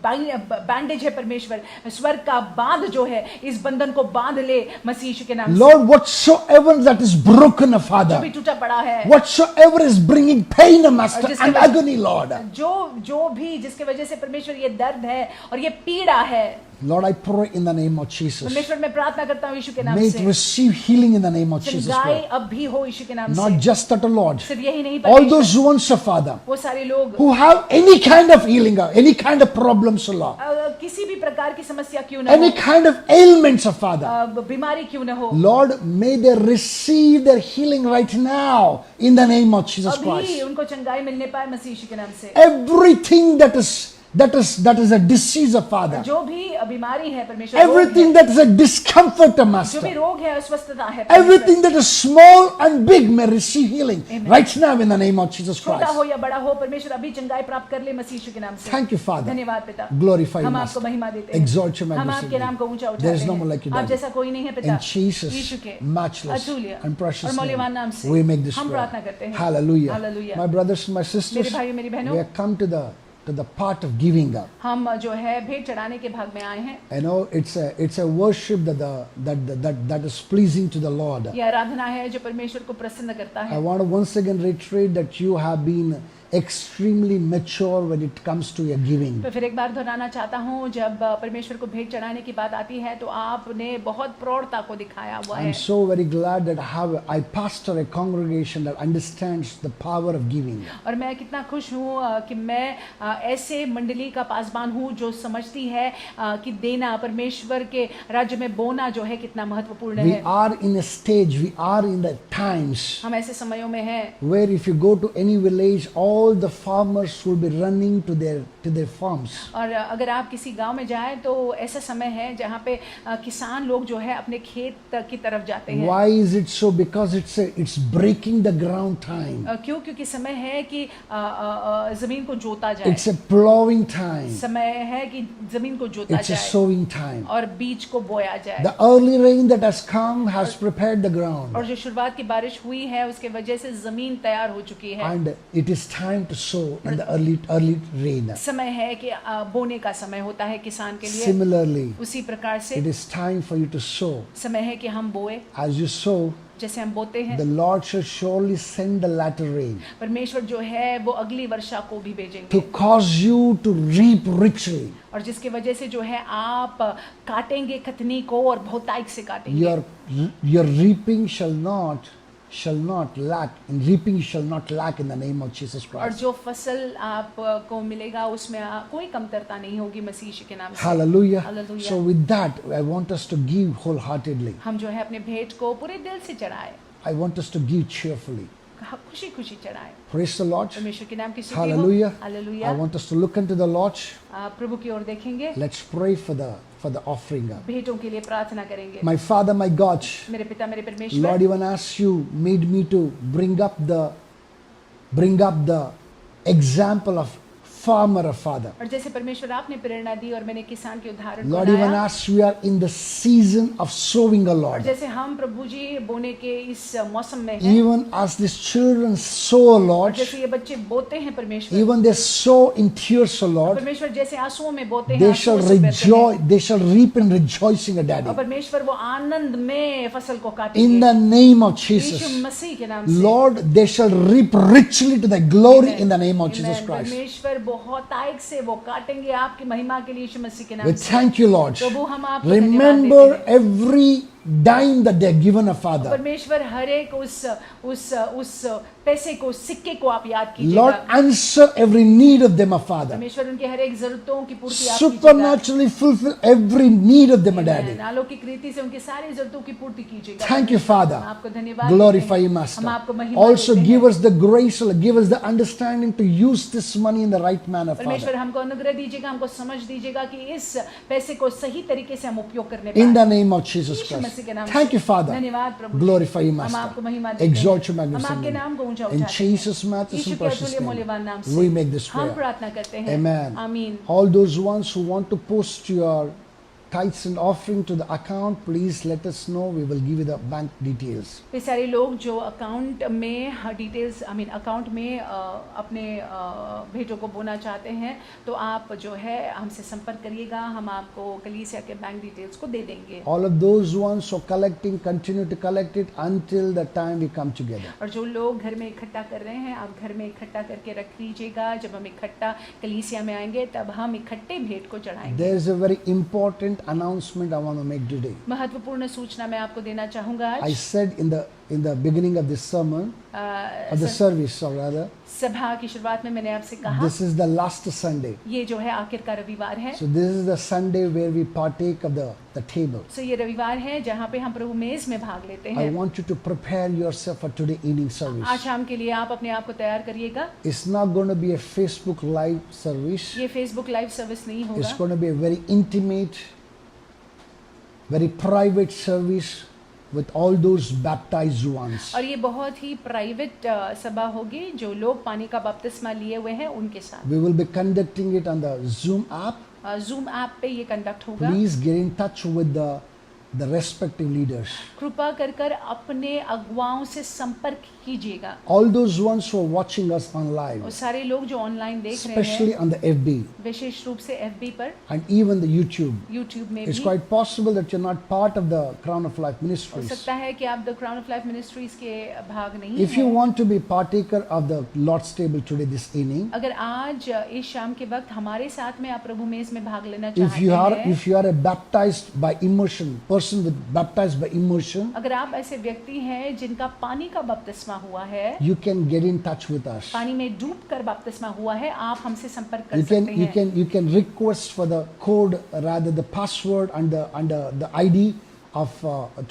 बैंडेज है, परमेश्वर स्वर्ग का बांध जो है इस बंधन को बांध ले मसीह यीशु के नाम से। Lord, whatsoever that is broken, जो Father, भी टूटा पड़ा है, whatsoever is bringing pain, Master, जिसके and वजह- agony, Lord, जो भी जिसके वजह से परमेश्वर ये दर्द है और ये पीड़ा है, Lord, I pray in the name of Jesus. परमेश्वर मैं प्रार्थना करता हूँ यीशु के नाम May it से, receive healing in the name of Jesus चंगाई Christ. अब भी हो यीशु के नाम Not से। just that, O Lord, सिर्फ यही नहीं, all परमेश्वर those ones, Father, वो सारे लोग who have any kind of healing, any kind of problems, O Lord, किसी भी प्रकार की समस्या क्यों न any हो, kind of ailments, Father, बीमारी क्यों न हो, Lord, may they receive their healing right now in the name of Jesus अभी Christ. उनको चंगाई मिलने पाए मसीह यीशु के नाम से। Everything that is a disease, Father, जो भी बीमारी है परमेश्वर, everything that is a discomfort, जो भी Master, रोग है, अस्वस्थता है, परमेश्वर, everything that is small and big may receive healing right now in the name of Jesus छोटा Christ. हो या बड़ा हो, परमेश्वर अभी चंगाई प्राप्त कर ले मसीह यीशु के नाम से। Thank you, Father. धन्यवाद पिता, Glorify you, हम आपको Master. महिमा देते हैं, Exalt your हम majesty. आपके नाम को ऊंचा There is उठाते no one like you, हैं, आप Daddy. जैसा कोई नहीं है पिता। In Jesus' यीशु के matchless अतुल्य and precious और मूल्यवान नाम name, से we make this हम prayer. प्रार्थना करते हैं। Hallelujah. Hallelujah. My brothers and my sisters, मेरे भाइयों, मेरी बहनों, we have come to the part of giving up. हम जो है भेंट चढ़ाने के भाग में आए हैं। I know it's a worship that is pleasing to the Lord. यह आराधना है जो परमेश्वर को प्रसन्न करता I है। want to once again reiterate that you have been extremely mature when it comes to your giving. तो फिर एक बार दोहराना चाहता हूँ, जब परमेश्वर को भेंट चढ़ाने की बात आती है तो आपने बहुत प्रौढ़ता को दिखाया हुआ है। I'm so very glad that I pastor a congregation that understands the power of giving. और मैं कितना खुश हूँ कि मैं ऐसे मंडली का पासबान हूँ जो समझती है कि देना, परमेश्वर के राज्य में बोना जो है कितना महत्वपूर्ण We है। are in a stage, we are in the times हम ऐसे समयों में हैं where if you go to any village, all the farmers will be running to their farms. और अगर आप किसी गांव में जाएं तो ऐसा समय है जहाँ पे किसान लोग जो है अपने खेत की तरफ जाते हैं। Why is it so? Because it's breaking the ground time. क्योंकि समय है कि जमीन को जोता जाए, It's a plowing time. समय है कि जमीन को जोता It's a जाए sowing time. और बीज को बोया जाए। The early rain that has come has prepared the ground. और जो शुरुआत की बारिश हुई है उसके वजह से जमीन तैयार हो चुकी है। And it is time to sow in the early rain. समय है कि बोने का समय होता है किसान के लिए। Similarly, उसी प्रकार से it is time for you to sow. समय है कि हम बोए। As you sow, जैसे हम बोते हैं the Lord shall surely send the latter rain परमेश्वर जो है वो अगली वर्षा को भी to भेजेंगे, cause you to reap richly. और जिसकी वजह से जो है आप काटेंगे खतनी को और बहुतायत से काटेंगे। Your reaping shall not lack. In reaping you shall not lack in the name of Jesus और Christ. जो फसल आपको मिलेगा उसमें कोई कमतरता नहीं होगी मसीह यीशु के नाम से। Hallelujah. Hallelujah. So with that, I want us to give wholeheartedly. हम जो है अपने भेंट को पूरे दिल से चढ़ाए, I want us to give cheerfully. खुशी खुशी चढ़ाए। Praise the Lord. परमेश्वर के नाम की स्तुति हो। Hallelujah. I hallelujah. want us to look unto the Lord. प्रभु की ओर देखेंगे, Let's pray for the offering. भेंटों के लिए प्रार्थना करेंगे। My Father, my God, मेरे पिता मेरे परमेश्वर, Lord, even as you made me to bring up the example of farmer of Father. और जैसे परमेश्वर आपने प्रेरणा दी और मैंने किसान के उदाहरण को Lord, even लाया, as we are in the season of sowing, O और Lord, जैसे हम प्रभु जी बोने के इस मौसम में हैं, even as these children sow, O और Lord, जैसे ये बच्चे बोते हैं परमेश्वर, even they sow in tears, O Lord, परमेश्वर जैसे आंसुओं में बोते हैं, they आंसुओं shall से बहते हैं, rejoice, they shall reap in rejoicing, O और Daddy. परमेश्वर वो आनंद में फसल को In काटेंगे the name of Yeshu Jesus, मसीह के नाम से। Lord, they shall reap richly to thy glory in the name of Jesus Amen. Christ. परमेश्वर बहुत आयत से वो काटेंगे आपकी महिमा के लिए यीशु मसीह के नाम We से। thank you, Lord. प्रभु हम आपको धन्यवाद देते Remember हैं। every dime that they are given a Father. परमेश्वर हर एक उस पैसे को, सिक्के को आप याद Lord, कीजिएगा। answer every need of them, a Father. परमेश्वर उनके हर एक जरूरतों की पूर्ति आप कीजिएगा। Supernaturally fulfill every need of them, a Daddy. Amen. अलौकिक रीति से उनकी सारी जरूरतों की पूर्ति कीजिएगा। Thank you, Father. हम आपको धन्यवाद Glorify देते you, हैं। Master. हम आपको महिमा Also देते give हैं। us the grace, give us the understanding to use this money in the right manner, परमेश्वर Father. हमको अनुग्रह दीजिएगा, हमको समझ दीजिएगा कि इस पैसे को सही तरीके से हम उपयोग करने In the पाएं। name of Jesus Yeshu Christ. मसीह के नाम Thank से। you, Father. धन्यवाद प्रभु। Glorify you, हम Master. आपको महिमा देते हैं। Exalt your हम magnificent आपके name. नाम को ऊंचा In उठाते हैं। Jesus' matchless यीशु and के precious अतुल्य name, मूल्यवान नाम से we make this हम prayer. प्रार्थना करते हैं। Amen. आमीन। All those ones who want to post your tithes and offering to the account, please let us know. We will give you the bank details. ये सारे लोग जो अकाउंट में डिटेल्स अकाउंट में अपने भेंटों को बोना चाहते हैं तो आप जो है हमसे संपर्क करिएगा, हम आपको कलीसिया के बैंक डिटेल्स को दे देंगे। All of those ones who are collecting, continue to collect it until the time we come together. और जो लोग घर में इकट्ठा कर रहे हैं आप घर में इकट्ठा करके रख लीजिएगा, जब हम इकट्ठा कलीसिया में आएंगे तब हम इकट्ठे भेंट को चढ़ाएंगे। There is a very important announcement I want to make today. महत्वपूर्ण सूचना मैं आपको देना चाहूँगा I आज। said in the beginning of this sermon, of the service, or rather, सभा की शुरुआत में मैंने आपसे कहा this is the last Sunday. ये जो है आखिर का रविवार है। So this is the Sunday where we partake of the table. सो ये रविवार है जहाँ पे हम प्रभु मेज में भाग लेते I हैं। want you to prepare yourself for today evening आज service. शाम के लिए आप अपने आप को तैयार करिएगा। It's not going to be a Facebook live service. ये फेसबुक लाइव सर्विस नहीं It's होगा, going to be a very intimate, very private service with all those baptized ones. और ये बहुत ही प्राइवेट सभा होगी जो लोग पानी का बपतिस्मा लिए हुए हैं उनके साथ। We will be conducting it on the Zoom app. Zoom app पे ये कंडक्ट होगा। Please get in touch with the respective leaders. कृपा कर कर अपने अगुवाओं से संपर्क कीजिएगा। All those ones who are watching us on और live, सारे लोग जो ऑनलाइन देख रहे especially हैं, on the FB विशेष रूप से FB पर, and even the YouTube. YouTube में It's भी quite possible that you're not part of the Crown of Life हो Ministries. सकता है कि आप the crown of life ministries के भाग नहीं If you हैं। want to be partaker of the Lord's table today, this evening, अगर आज इस शाम के वक्त हमारे साथ में आप प्रभु मेज में भाग लेना if you चाहते हैं, are a baptized by immersion person with baptized by immersion, अगर आप ऐसे व्यक्ति हैं जिनका पानी का बपतिस्मा हुआ है, you can get in touch with us. पानी में डूब कर बपतिस्मा हुआ है, आप हमसे संपर्क कर सकते हैं। You can request for the code, rather the password and the ID of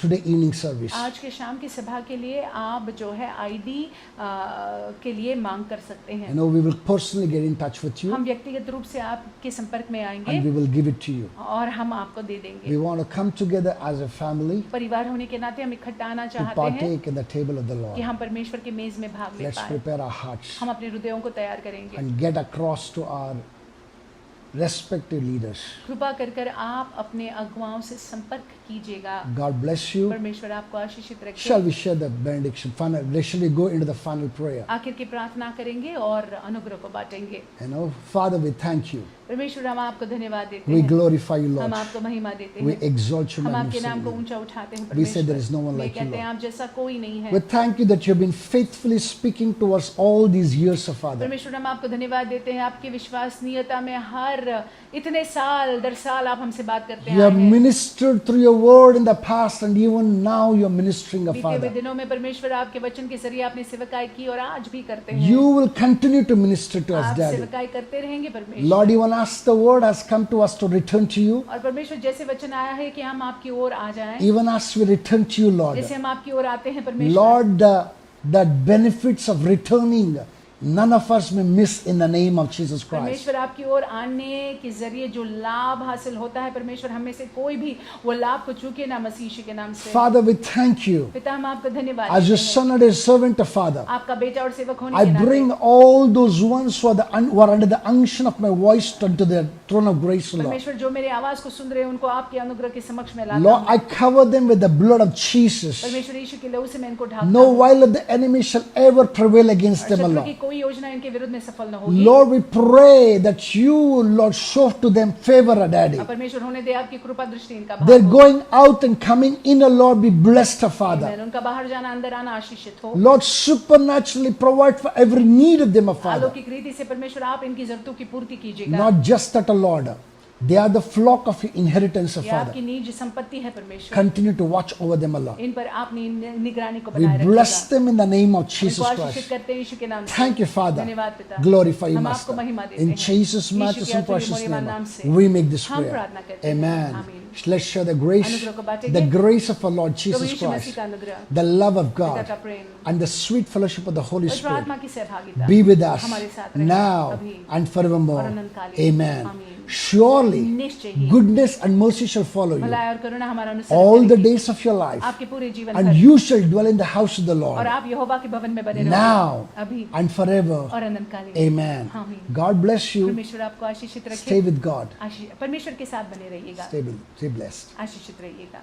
today evening service. आज के शाम की सभा के लिए आप जो है आईडी के लिए मांग कर सकते हैं। We will personally get in touch with you हम व्यक्तिगत रूप से आपके संपर्क में आएंगे and we will give it to you. और हम आपको दे देंगे। We want to come together as a family परिवार होने के नाते हम इकट्ठा आना to चाहते हैं partake in the table of the कि Lord. हम परमेश्वर के मेज में भाग ले Let's पाए। prepare our hearts हम अपने हृदयों को तैयार करेंगे। and get across to our respective leaders. कृपा कर कर आप अपने अगुवाओं से संपर्क कीजिएगा। God bless you. परमेश्वर आपको आशीषित रखे। Shall we share the benediction? Shall we go into the final prayer? आखिर की प्रार्थना करेंगे और अनुग्रह को बांटेंगे। Father, we thank you. परमेश्वर हम आपको धन्यवाद देते We हैं। glorify you, हम Lord. आपको महिमा देते We हैं। exalt your हम आपके नाम को name. ऊंचा उठाते हैं। We say there is परमेश्वर no one way like you, कहते हैं Lord. आप जैसा कोई नहीं है। We thank you that you have been faithfully speaking to us all these years, of Father. परमेश्वर हम आपको धन्यवाद देते हैं आपकी विश्वसनीयता में हर इतने साल दर साल आप हमसे बात करते You आए have हैं। ministered through your word in the past, and even now you are ministering, of बीते हुए Father. दिनों में परमेश्वर आपके वचन के जरिए आपने सेवकाई की और आज भी करते हैं। You will continue to minister to us, आप Daddy. सेवकाई करते रहेंगे परमेश्वर। Lord, even as the word has come to us to return to you, और परमेश्वर जैसे वचन आया है कि हम आपकी ओर आ जाएं, even as we return to you, Lord, जैसे हम आपकी ओर आते हैं परमेश्वर, Lord, the benefits of returning, none of us may miss in the name of Jesus Christ. परमेश्वर आपकी ओर आने के जरिए जो लाभ हासिल होता है परमेश्वर हम में से कोई भी वो लाभ को चूके ना मसीह यीशु के नाम से। Father, we thank you. पिता हम आपको धन्यवाद As your देते हैं। son and a servant of Father, आपका बेटा और सेवक होने I के नाते bring all those ones who are under the unction of my voice unto the throne of grace, Lord. परमेश्वर जो मेरे आवाज को सुन रहे हैं उनको आपके अनुग्रह के समक्ष में लाता Lord, हूं। I cover them with the blood of Jesus. परमेश्वर यीशु के लहू से मैं इनको ढाकता No हूं। wile of the enemy shall ever prevail against them, शत्रु Lord. की कोई योजना इनके विरुद्ध में सफल न होगी। Lord, we pray that you, Lord, show to them favor, Daddy. अब परमेश्वर होने दे आपकी कृपा दृष्टि इनका भाग They're हो। going out and coming in, Lord, be blessed, Father. Amen. उनका बाहर जाना अंदर आना आशीषित हो। Lord, supernaturally provide for every need of them, Father. अलौकिक रीति से परमेश्वर आप इनकी जरूरतों की पूर्ति कीजिएगा। Not just that, Lord. They are the flock of your inheritance, ये Father. आपकी निज संपत्ति है परमेश्वर। Continue to watch over them, Lord. इन पर आप निगरानी को We बनाए bless रखिएगा। them in the name of इनको Jesus आशीषित Christ. करते हैं यीशु के नाम से। Thank you, Father. धन्यवाद पिता। Glorify you, हम Master. आपको महिमा देते In हैं। Jesus' यीशु matchless के and अतुल्य precious मूल्यवान name, नाम से we make this हम prayer. प्रार्थना करते हैं। Amen. आमीन। Let's share the grace, अनुग्रह को बांटेंगे। the grace of our Lord Prabhu Jesus Yeshu Masih Christ, का अनुग्रह, the love of पिता God, का प्रेम and the sweet fellowship of the Holy और Spirit आत्मा की सहभागिता be with us हमारे साथ रहे now अभी and forevermore. और अनंतकालीन। Amen. आमीन। Surely, निश्चय ही goodness and mercy shall follow you भलाई और करुणा हमारा अनुसरण all the करेगी। days of your life, आपके पूरे जीवन and भर you shall dwell in the house of the और Lord आप यहोवा के भवन में बने now रहोगे अभी and forever. और अनंतकालीन। Amen. आमीन। God bless you. परमेश्वर आपको आशीषित Stay रखे। with God. परमेश्वर के साथ बने रहिएगा, Stay blessed. आशीषित रहिएगा।